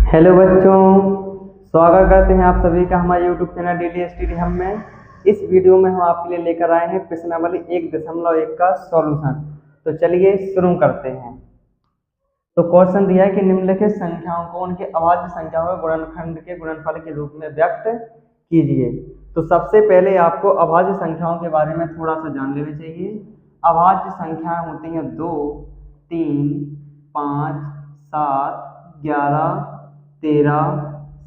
Hello बच्चों, स्वागत करते हैं आप सभी का हमारे यूट्यूब चैनल डेली स्टडी हम में। इस वीडियो में हम आपके लिए लेकर आए हैं प्रश्नावली 1.1 का सॉल्यूशन। तो चलिए शुरू करते हैं। तो क्वेश्चन दिया है कि निम्नलिखित संख्याओं को उनके अभाज्य संख्याओं के गुणनखंड के गुणनफल के रूप में व्यक्त कीजिए। तो सबसे पहले आपको अभाज्य संख्याओं के बारे में थोड़ा सा जान लेना चाहिए। अभाज्य संख्याएं होती हैं 2, 3, 5, 7, 11, 13,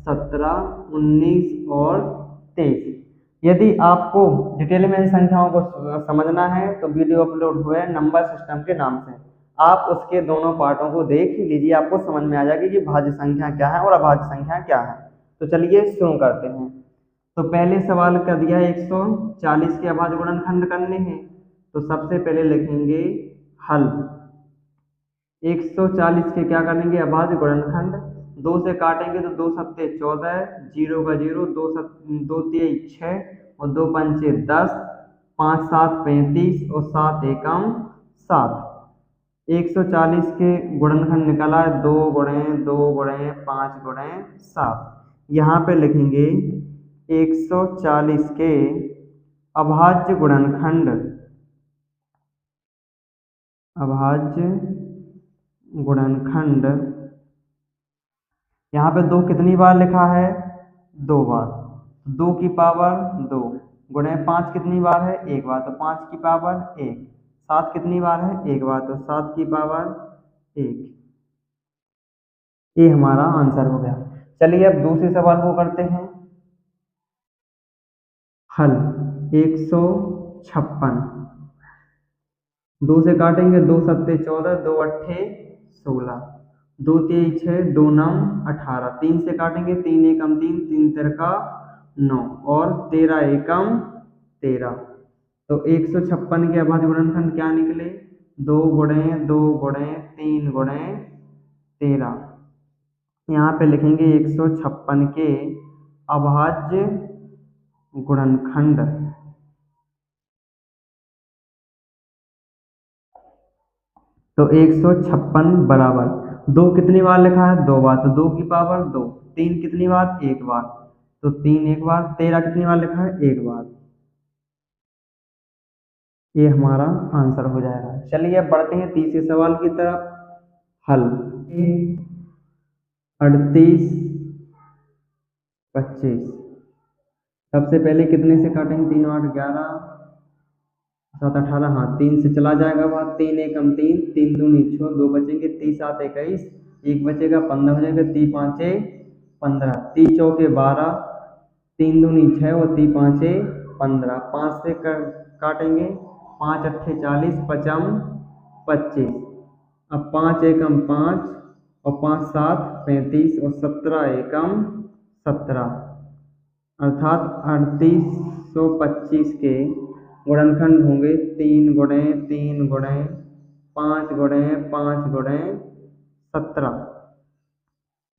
17, 19 और 23। यदि आपको डिटेल में इन संख्याओं को समझना है तो वीडियो अपलोड हुआ है नंबर सिस्टम के नाम से। आप उसके दोनों पार्टों को देख लीजिए, आपको समझ में आ जाएगी कि भाज्य संख्या क्या है और अभाज्य संख्या क्या है। तो चलिए शुरू करते हैं। तो पहले सवाल का दिया है 140 के अभाज्य गुणनखंड करने हैं। तो सबसे पहले लिखेंगे हल। 140 के क्या करेंगे अभाज्य गुणनखंड। 2 से काटेंगे तो 2 सत्ते 14, 0 का 0, 2 तिहाई 6 और 2 पंचे 10, 5 7 35 और 7 एकम 7। 140 के गुणनखंड निकला है 2 गुणे 2 गुणे 5 गुणे 7। यहाँ पे लिखेंगे 140 के अभाज्य गुणनखंड। अभाज्य गुणनखंड यहाँ पे 2 कितनी बार लिखा है? 2 बार। 2 की पावर 2 गुणे 5 कितनी बार है? 1 बार, तो 5 की पावर 1। 7 कितनी बार है? 1 बार, तो 7 की पावर 1। ये हमारा आंसर हो गया। चलिए अब दूसरे सवाल को करते हैं हल। 156। 2 से काटेंगे 2 सत्ते 14, 2 अट्ठे 16, 2 तिहाई 6, 2 नम 18। 3 से काटेंगे 3 एकम 3, 3 तिरका 9 और 13 एकम 13। तो 156 के अभाज्य गुणनखंड क्या निकले? 2 गुणे 2 गुणे 3 गुणे 13। यहाँ पे लिखेंगे 156 के अभाज्य गुणनखंड। तो 156 बराबर 2 कितनी बार लिखा है? 2 बार, तो 2 की पावर 2। 3 कितनी बार? 1 बार, तो 3 1 बार। 13 कितनी बार लिखा है? 1 बार। ये हमारा आंसर हो जाएगा। चलिए अब बढ़ते हैं तीसरे सवाल की तरफ। हल 38 25। सबसे पहले कितने से काटेंगे? 3 8 11, 7 18। हाँ, 3 से चला जाएगा वहाँ। 3 एकम 3, 3 दूनी 6, 2 बचेंगे। 30 7 21, 1 बचेगा, 15 हो जाएगा। 3 5 15, 3 चौके 12, 3 दूनी 6 और 3 5 15। 5 से काटेंगे, 5 अट्ठे 40, 55 25। अब 5 एकम 5 और 5 7 35 और 17 एकम 17, अर्थात 3825 के गुणनखंड होंगे 3 गुणे 3 गुणे 5 गुणे 5 गुणे 17।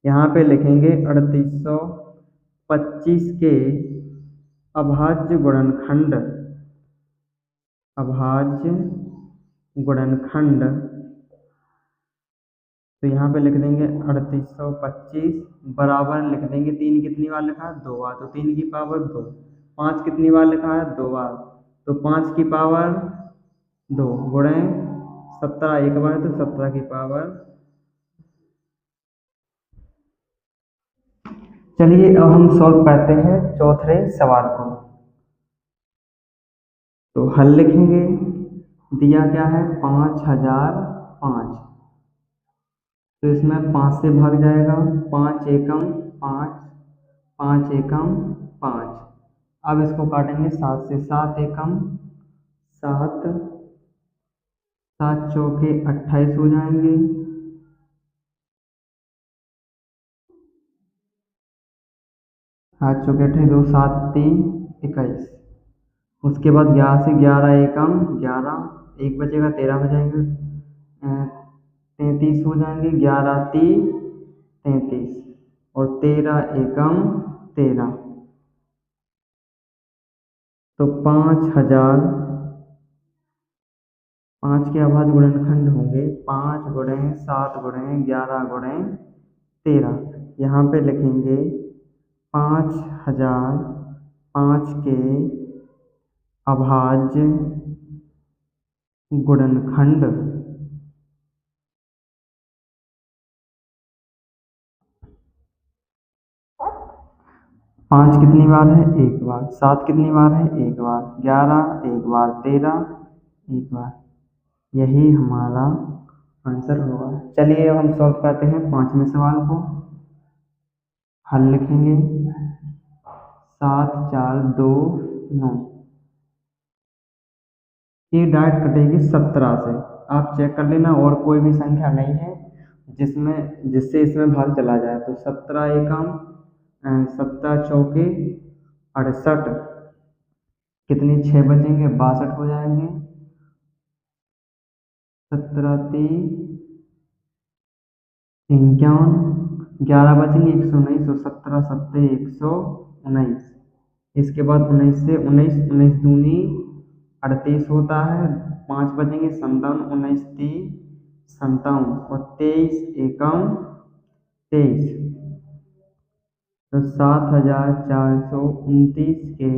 यहाँ पे लिखेंगे 3825 के अभाज्य गुणनखंड। अभाज्य गुणनखंड। तो यहाँ पे लिख देंगे 3825 बराबर लिख देंगे 3 कितनी बार लिखा है? 2 बार, तो 3 की पावर 2। 5 कितनी बार लिखा है? 2 बार, तो 5 की पावर 2 गुणे 17 एक बार, तो 17 की पावर। चलिए अब हम सॉल्व करते हैं चौथे सवाल को। तो हल लिखेंगे। दिया क्या है? 5005। तो इसमें 5 से भाग जाएगा। 5 एकम 5, 5 एकम 5। अब इसको काटेंगे 7 से। 7 एकम 7, 7 चौके 28 हो जाएंगे। 7 चौके 28, 2 7 3 21। उसके बाद 11 से 11 एकम 11, 1 बचेगा, 13 हो जाएंगे। 33 हो जाएंगे। 11 3 33 और 13 एकम 13। तो 5000। 5 के अभाज्य गुणनखंड होंगे 5 गुणे 7 गुणे 11 गुणे 13। यहाँ पे लिखेंगे 5005 के अभाज्य गुणनखंड। 5 कितनी बार है? एक बार। 7 कितनी बार है? एक बार। 11 एक बार। 13 एक बार। यही हमारा आंसर होगा। चलिए अब हम सॉल्व करते हैं 5वें सवाल को। हल लिखेंगे 7 4 2 9। ये डायरेक्ट कटेगी 17 से। आप चेक कर लेना और कोई भी संख्या नहीं है जिससे इसमें भाग चला जाए। तो 17 एकम 17 चौके 68, कितनी 6 बचेंगे? 62 हो जाएंगे। 17 3 51, 11 बचेंगे 119, तो 17 7 119। इसके बाद 19 से 19 19 दूनी 38 होता है। 5 बचेंगे 57, 19 3 57, और 23 एकम 23। तो 7429 के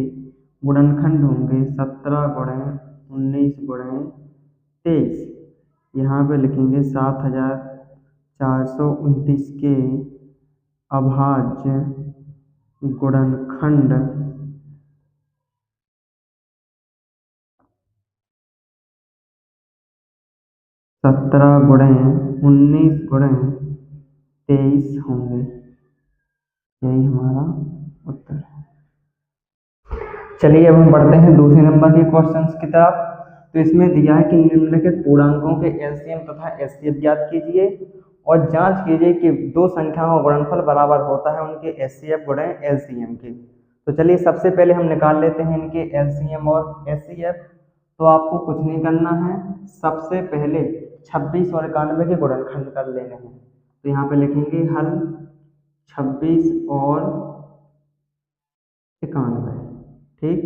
गुणनखंड होंगे 17 गुणे 19 गुणे 23। यहाँ पे लिखेंगे 7429 के अभाज्य गुणनखंड 17 गुणे 19 गुणे 23 होंगे। यही हमारा उत्तर है। चलिए अब हम बढ़ते हैं दूसरे नंबर के क्वेश्चंस की तरफ। तो इसमें दिया है कि निम्नलिखित पूर्णांकों के एलसीएम तथा एचसीएफ ज्ञात कीजिए और जांच कीजिए कि दो संख्याओं का गुणनफल बराबर होता है उनके एचसीएफ गुणे एलसीएम के। तो चलिए सबसे पहले हम निकाल लेते हैं इनके एलसीएम और एचसीएफ। तो आपको कुछ नहीं करना है, सबसे पहले 26 और 91 के गुणनखंड कर लेने हैं। तो यहाँ पे लिखेंगे हल 26 और 91। ठीक,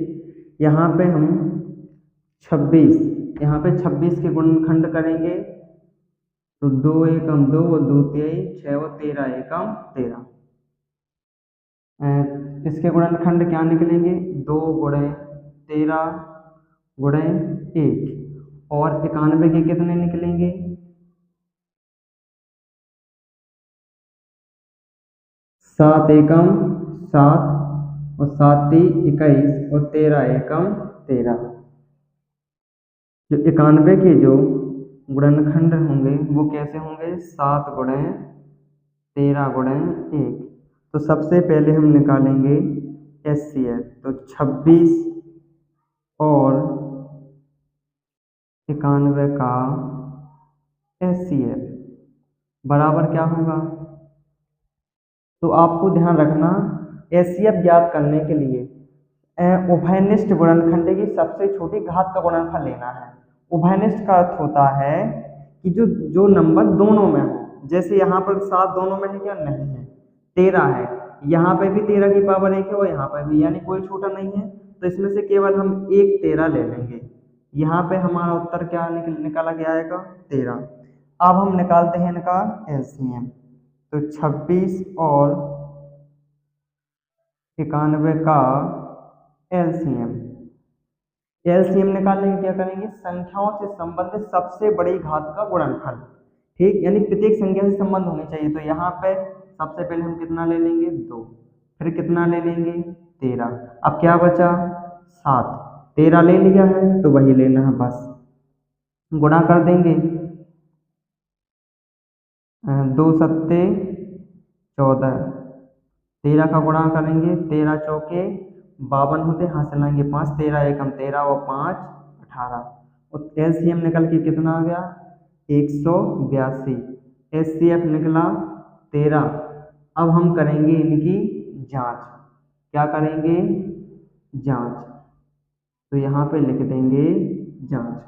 यहाँ पे हम 26 यहाँ पे 26 के गुणनखंड करेंगे तो 2 एकम 2 और 2 23 6 और 13 एकम 13। इसके गुणनखंड क्या निकलेंगे? 2 गुणे 13 गुणे 1, और 91 के कितने निकलेंगे? 7 एकम 7 और 7 21 और 13 एकम 13। जो 91 के जो गुणनखंड होंगे वो कैसे होंगे? 7 गुणे 13 गुणे 1। तो सबसे पहले हम निकालेंगे एचसीएफ। तो 26 और 91 का एचसीएफ बराबर क्या होगा? तो आपको ध्यान रखना, एचसीएफ ज्ञात करने के लिए उभयनिष्ठ गुणनखंड की सबसे छोटी घात का गुणनफल लेना है। उभयनिष्ठ का अर्थ होता है कि जो जो नंबर दोनों में हो। जैसे यहाँ पर 7 दोनों में है क्या? नहीं है। 13 है, यहाँ पे भी 13 की पावर 1 है और यहाँ पे भी, यानी कोई छोटा नहीं है। तो इसमें से केवल हम एक 13 ले लेंगे। यहाँ पे हमारा उत्तर क्या निकाला गया आएगा? 13। अब हम निकालते हैं इनका एलसीएम। तो 26 और 91 का एलसीएम निकालने के क्या करेंगे? संख्याओं से संबंधित सबसे बड़ी घात का गुणनफल। ठीक, यानी प्रत्येक संख्या से संबंध होने चाहिए। तो यहाँ पे सबसे पहले हम कितना ले लेंगे? 2, फिर कितना ले लेंगे? 13। अब क्या बचा? 7। 13 ले लिया है तो वही लेना है, बस गुणा कर देंगे। 2 सत्ते 14, 13 का गुणा करेंगे, 13 चौके 52 होते, हाथ से लाएंगे 5, 13 एकम 13 और 5 18। और एलसीएम निकल के कितना आ गया? 182। एचसीएफ निकला 13। अब हम करेंगे इनकी जांच। क्या करेंगे? जांच। तो यहाँ पे लिख देंगे जांच।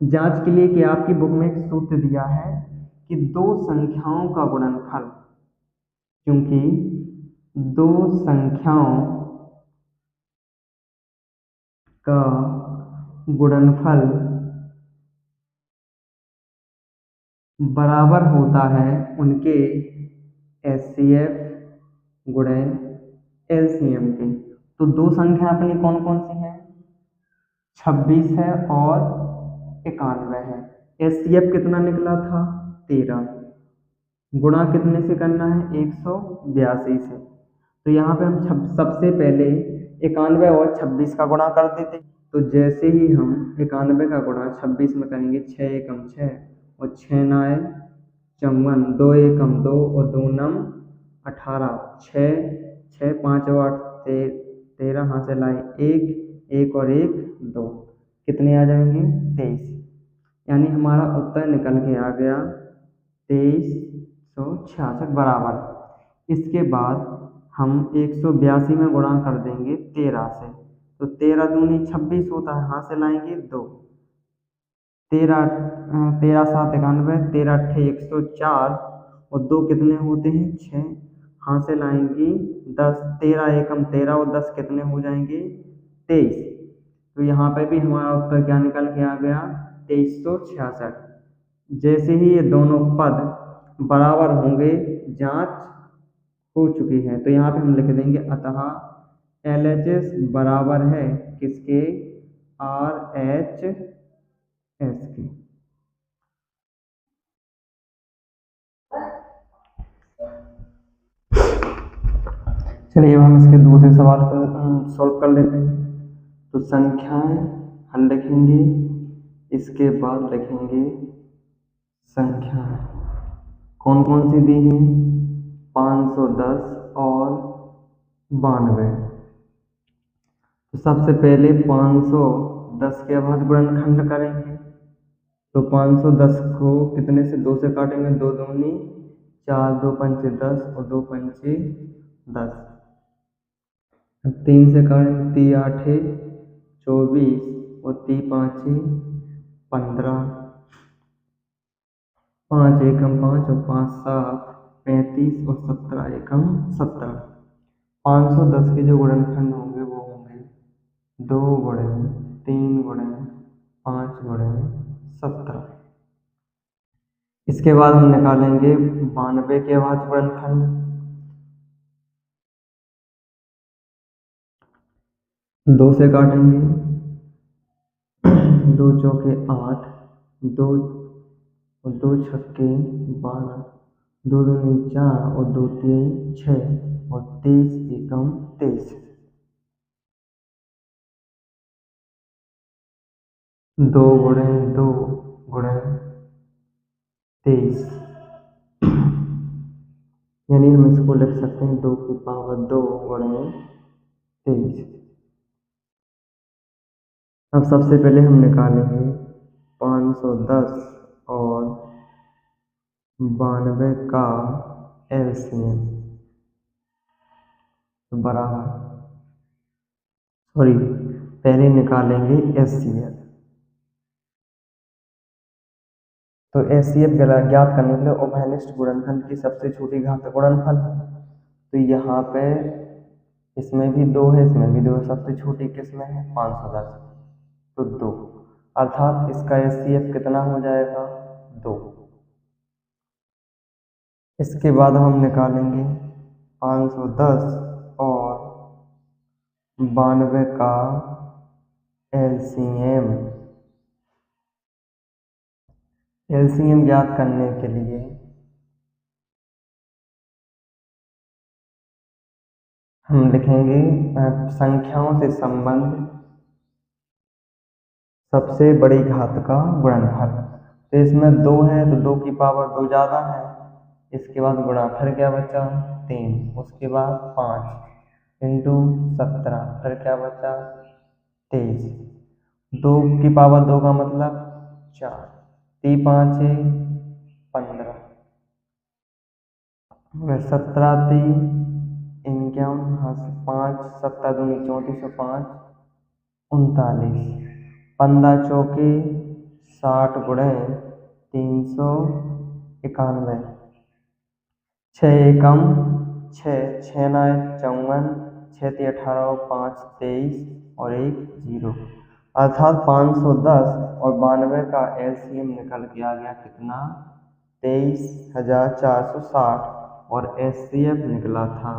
जांच के लिए कि आपकी बुक में एक सूत्र दिया है कि दो संख्याओं का गुणनफल, क्योंकि दो संख्याओं का गुणनफल बराबर होता है उनके HCF गुणन LCM के। तो दो संख्या अपनी कौन कौन सी हैं? 26 है और 91 है। HCF कितना निकला था? 13। गुणा कितने से करना है? 182 से। तो यहाँ पे हम सबसे पहले 91 और 26 का गुणा कर देते। तो जैसे ही हम 91 का गुणा 26 में करेंगे, 6 एकम 6 और 6 नाए 54, 2 एकम 2 और 2 नम 18, 6 6 5 और 8 13, हाथ से लाए 1 और 1 2, कितने आ जाएंगे? 23। यानी हमारा उत्तर निकल के आ गया 2366 बराबर। इसके बाद हम 182 में गुणा कर देंगे 13 से। तो 13 दूनी 26 होता है, हाथ से लाएंगे 2, 13 7 91, 13 8 104 और 2 कितने होते हैं? 6, हाथ से लाएंगे 10, 13 एकम 13 और 10 कितने हो जाएंगे? 23। तो यहाँ पे भी हमारा उत्तर क्या निकल के आ गया? 2366। जैसे ही ये दोनों पद बराबर होंगे, जांच हो चुकी है, तो यहाँ पे हम लिख देंगे अतः LHS बराबर है किसके? RHS के। चलिए अब हम इसके दूसरे सवाल को सॉल्व कर लेते हैं। तो संख्याएं हम लिखेंगे, इसके बाद लिखेंगे संख्याएं कौन कौन सी दी हैं? 510 और 92। तो सबसे पहले 510 के अभाज्य गुणनखंड करेंगे। तो 510 को कितने से? 2 से काटेंगे, 2 दूनी 4, 2 पंचे 10 और 2 पंचे 10। 3 से काटेंगे, 3 8 24 और 3 5 15, 5 एकम 5 और 5 7 35 और 17 एकम 17। 510 के जो गुणनखंड होंगे वो होंगे 2 गुणन 3 गुणन 5 गुणन 17। इसके बाद हम निकालेंगे 92 के अभाज्य गुणनखंड। 2 से काटेंगे, 2 चौके 8, 2 और 2 छक्के 12, 2 दूनी 4 और 2 तीन 6 और 23 एकम 23। 2 गुणे 2 गुणे 23, यानी हम इसको लिख सकते हैं 2 की पावर 2 गुणे 23। अब सबसे पहले हम निकालेंगे 510 और 92 का LCM बराबर, पहले निकालेंगे HCF। तो HCF ज्ञात करने के लिए उभयनिष्ठ गुणनखंड की सबसे छोटी घात गुणनफल है। तो यहाँ पे इसमें भी 2 है, इसमें भी 2 है, सबसे छोटी किसमें है? 510, तो 2, अर्थात इसका HCF कितना हो जाएगा? 2। इसके बाद हम निकालेंगे 510 और 92 का LCM। LCM ज्ञात करने के लिए हम लिखेंगे संख्याओं से संबंध सबसे बड़ी घात का गुणनफल। तो इसमें 2 है तो 2 की पावर 2 ज़्यादा है, इसके बाद गुणा, फिर क्या बचा? 3, उसके बाद 5 इंटू 17, फिर क्या बचा? 23, 2 की पावर 2 का मतलब 4, 3 5 15, 17 3 51, 5 7 दूनी 34 और 5 39, 15 चौके 60 गुणे 391, 6 एकम 6, 6 9 54, 6 3 18 और 5 23 और 1 0, अर्थात 510 और 92 का LCM निकल के आ गया कितना? 23,460। और HCF निकला था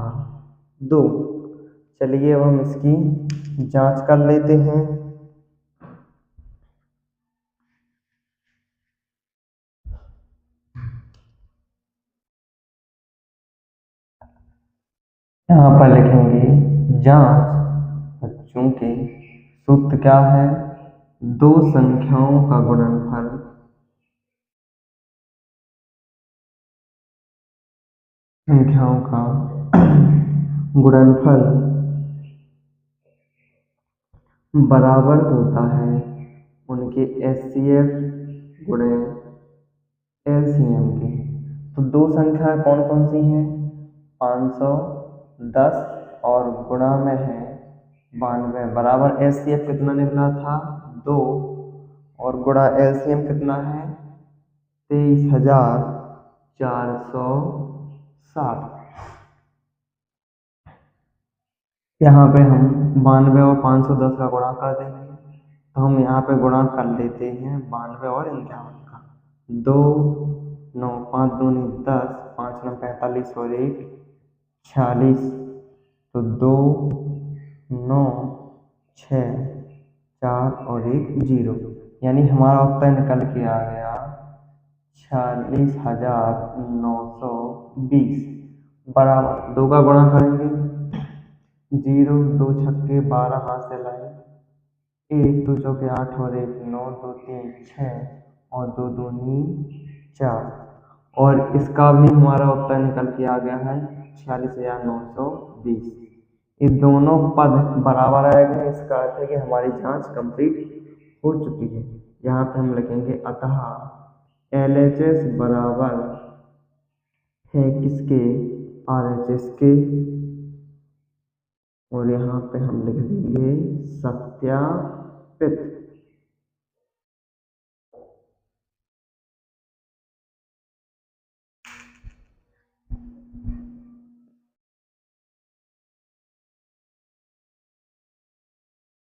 2। चलिए अब हम इसकी जांच कर लेते हैं। यहाँ पर लिखेंगे जांच, और चूंकि सूत्र क्या है, दो संख्याओं का गुणनफल गुणनफल बराबर होता है उनके HCF गुणे LCM के। तो दो संख्याएं कौन कौन सी हैं, 510 और गुणा में है 92, बराबर HCF कितना निकला था 2 और गुणा LCM कितना है 23,460। यहाँ पे हम 92 और 510 का गुणा कर देंगे, तो हम यहाँ पे गुणा कर लेते हैं 92 और 51 का। 2 9 5 दूनी 10, 5 9 45 और 1 46, तो 2 9 6 4 और 1 0, यानी हमारा उत्तर निकल के आ गया 46,920। बराबर 2 का गुणा करेंगे, 0 2 छक्के 12 हाथ से लाए, 1 2 चौके 8 और 1 9 2 3 6 और 2 दूनी 4, और इसका भी हमारा उत्तर निकल के आ गया है 46,920। ये दोनों पद बराबर आएंगे, इसका अर्थ है कि हमारी जांच कंप्लीट हो चुकी है। यहाँ पे हम लिखेंगे अतः LHS बराबर है किसके, RHS के, और यहाँ पे हम लिख देंगे सत्यापित।